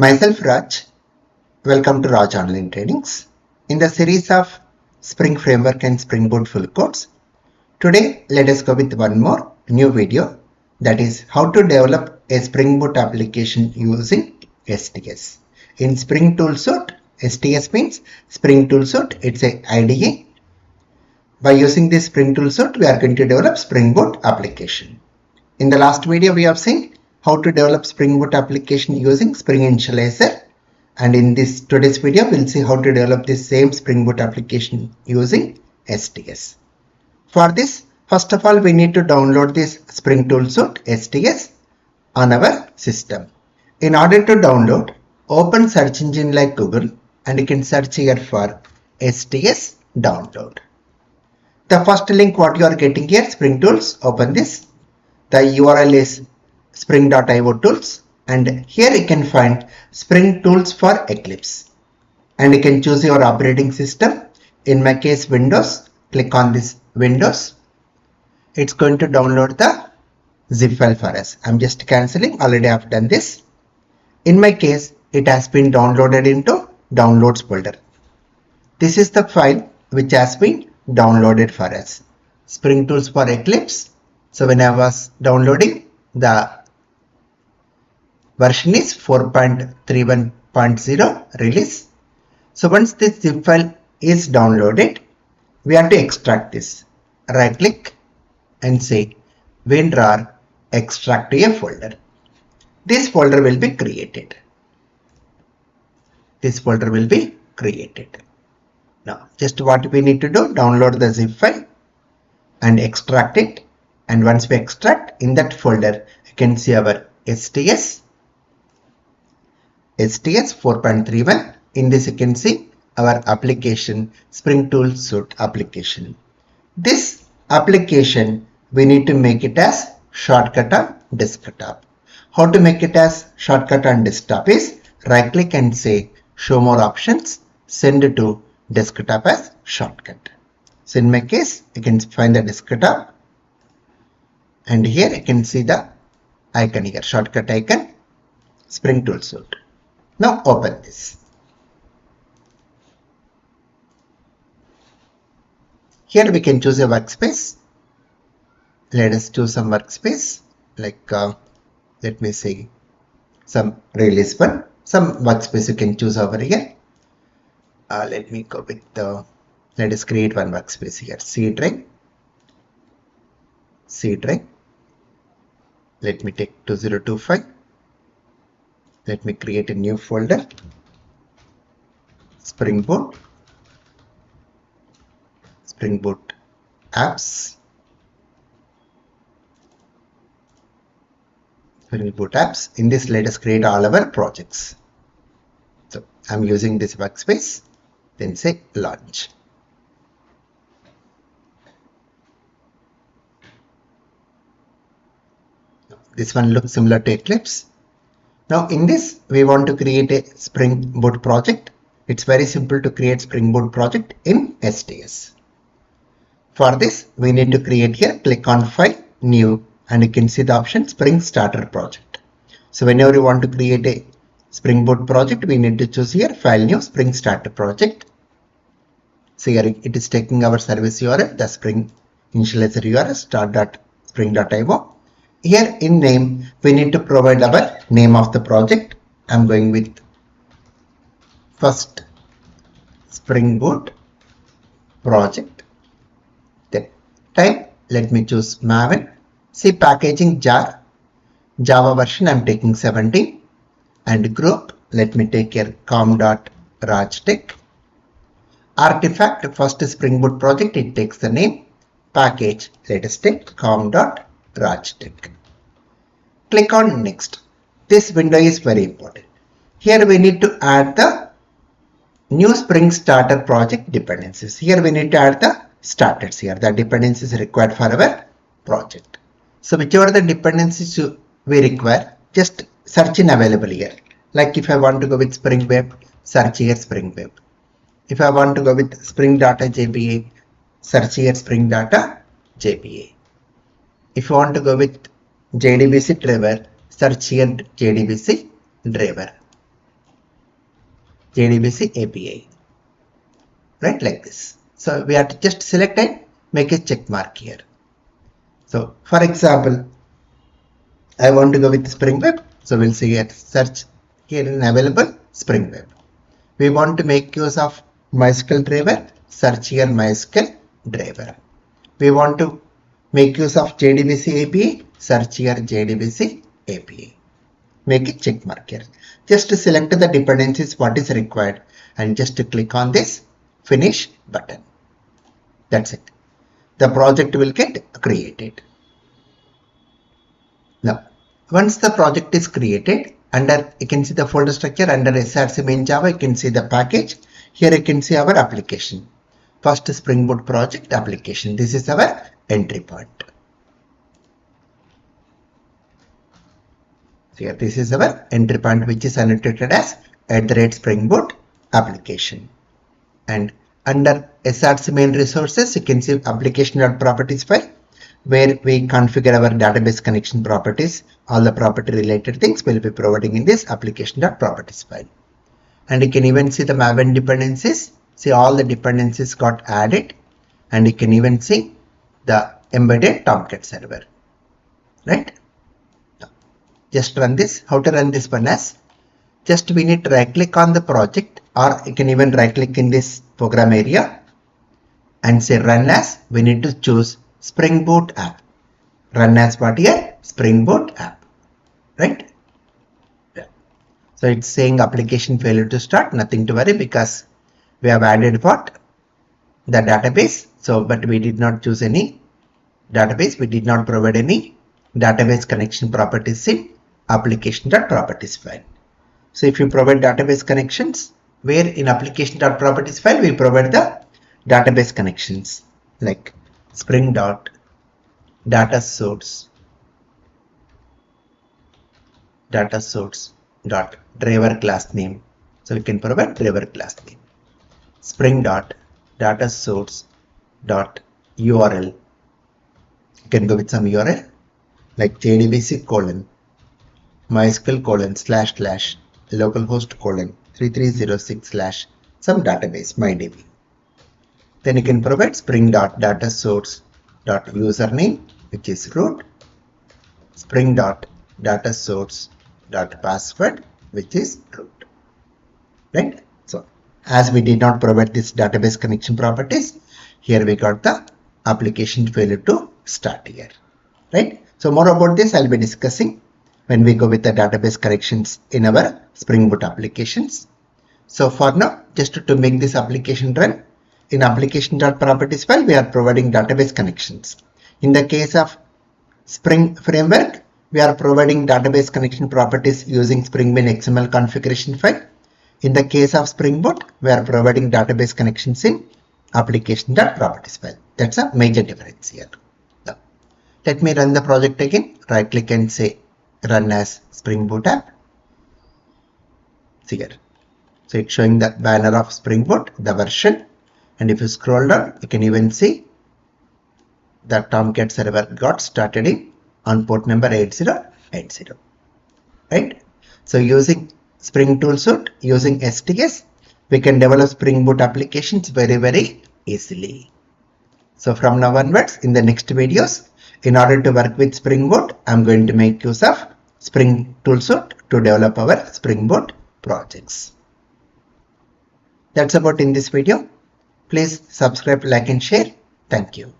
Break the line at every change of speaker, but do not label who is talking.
Myself Raj, welcome to Raj Online Trainings. In the series of Spring Framework and Spring Boot full course, today let us go with one more new video, that is how to develop a Spring Boot application using STS. In Spring Toolsuite, STS means Spring Toolsuite, it's a IDE. By using this Spring Toolsuite, we are going to develop Spring Boot application. In the last video, we have seen how to develop Spring Boot application using Spring Initializer. And in this today's video, we'll see how to develop this same Spring Boot application using STS. For this, first of all, we need to download this Spring Toolsuite STS on our system. In order to download, open search engine like Google and you can search here for STS download. The first link what you are getting here, Spring Tools, open this. The URL is spring.io tools, and here you can find Spring Tools for Eclipse, and you can choose your operating system. In my case, Windows. Click on this Windows. It's going to download the zip file for us. I'm just cancelling, already I've done this. In my case, it has been downloaded into downloads folder. This is the file which has been downloaded for us, Spring Tools for Eclipse. So when I was downloading, the version is 4.31.0 release. So once this zip file is downloaded, we have to extract this. Right click and say WinRAR extract to a folder. This folder will be created. Now just what we need to do, download the zip file and extract it. And once we extract, in that folder, you can see our STS 4.31. In this, you can see our application, Spring Toolsuite application. This application, we need to make it as shortcut on desktop. How to make it as shortcut on desktop is right click and say show more options, send it to desktop as shortcut. So in my case, you can find the desktop. And here you can see the icon here, shortcut icon, Spring Toolsuite. Now open this. Here we can choose a workspace. Let us choose some workspace, like let me say some release one. Some workspace you can choose over here. Let me go with let us create one workspace here. C drive. Let me take 2025. Let me create a new folder. Spring Boot apps. In this, let us create all our projects. So I'm using this workspace. Then say launch. This one looks similar to Eclipse. Now in this, we want to create a Spring Boot project. It's very simple to create Spring Boot project in STS. For this, we need to create here, click on File, New, and you can see the option Spring Starter Project. So whenever you want to create a Spring Boot project, we need to choose here File, New, Spring Starter Project. So here it is taking our service URL, the Spring Initializer URL, start.spring.io. Here in name, we need to provide our name of the project. I'm going with first Spring Boot project. Then type, let me choose Maven. See packaging jar, Java version I'm taking 17. And group, let me take here com.rajtech. Artifact, first Spring Boot project, it takes the name. Package, let us take com.rajtech. Click on next. This window is very important. Here we need to add the new Spring Starter project dependencies. Here we need to add the starters here. The dependencies required for our project. So whichever the dependencies we require, just search in available here. Like if I want to go with Spring Web, search here Spring Web. If I want to go with Spring Data JPA, search here Spring Data JPA. If you want to go with JDBC driver, search here JDBC driver. JDBC API, right, like this. So we have to just select and make a check mark here. So for example, I want to go with Spring Web. So we'll see at search here in available Spring Web. We want to make use of MySQL driver, search here MySQL driver. We want to make use of JDBC API, search here JDBC API. Make a check mark here. Just to select the dependencies what is required and just to click on this finish button. That's it. The project will get created. Now, once the project is created, under you can see the folder structure under SRC main Java, you can see the package. Here you can see our application. First Spring Boot project application. This is our entry point. So here this is our entry point which is annotated as @Spring Boot application. And under SRC main resources, you can see application.properties file where we configure our database connection properties. All the property related things will be providing in this application.properties file. And you can even see the Maven dependencies. See all the dependencies got added, and you can even see the embedded Tomcat server, right? Just run this. How to run this one as? Just we need to right click on the project, or you can even right click in this program area and say run as. We need to choose Spring Boot app. Run as what here? Spring Boot app, right? Yeah. So it's saying application failure to start. Nothing to worry because we have added what? The database. So, but we did not choose any database. We did not provide any database connection properties in application.properties file. So if you provide database connections, where in application.properties file we provide the database connections like Spring data source dot driver class name. So we can provide driver class name. Spring data source dot URL. You can go with some URL like JDBC : MySQL : / localhost : 3306 / some database MyDB. Then you can provide Spring data source dot username, which is root, Spring data source dot password, which is root, right? So as we did not provide this database connection properties, here we got the application failure to start here, right? So more about this I'll be discussing when we go with the database connections in our Spring Boot applications. So for now, just to make this application run, in application.properties file, we are providing database connections. In the case of Spring Framework, we are providing database connection properties using Spring Bean XML configuration file. In the case of Spring Boot, we are providing database connections in application.properties file. That's a major difference here. Now, let me run the project again. Right click and say run as Spring Boot app. See here. So it's showing the banner of Spring Boot, the version. And if you scroll down, you can even see the Tomcat server got started in on port number 8080, right? So using Spring Toolsuite, using STS, we can develop Spring Boot applications very easily. So from now onwards, in the next videos, in order to work with Spring Boot, I'm going to make use of Spring Toolsuite to develop our Spring Boot projects. That's about in this video. Please subscribe, like and share. Thank you.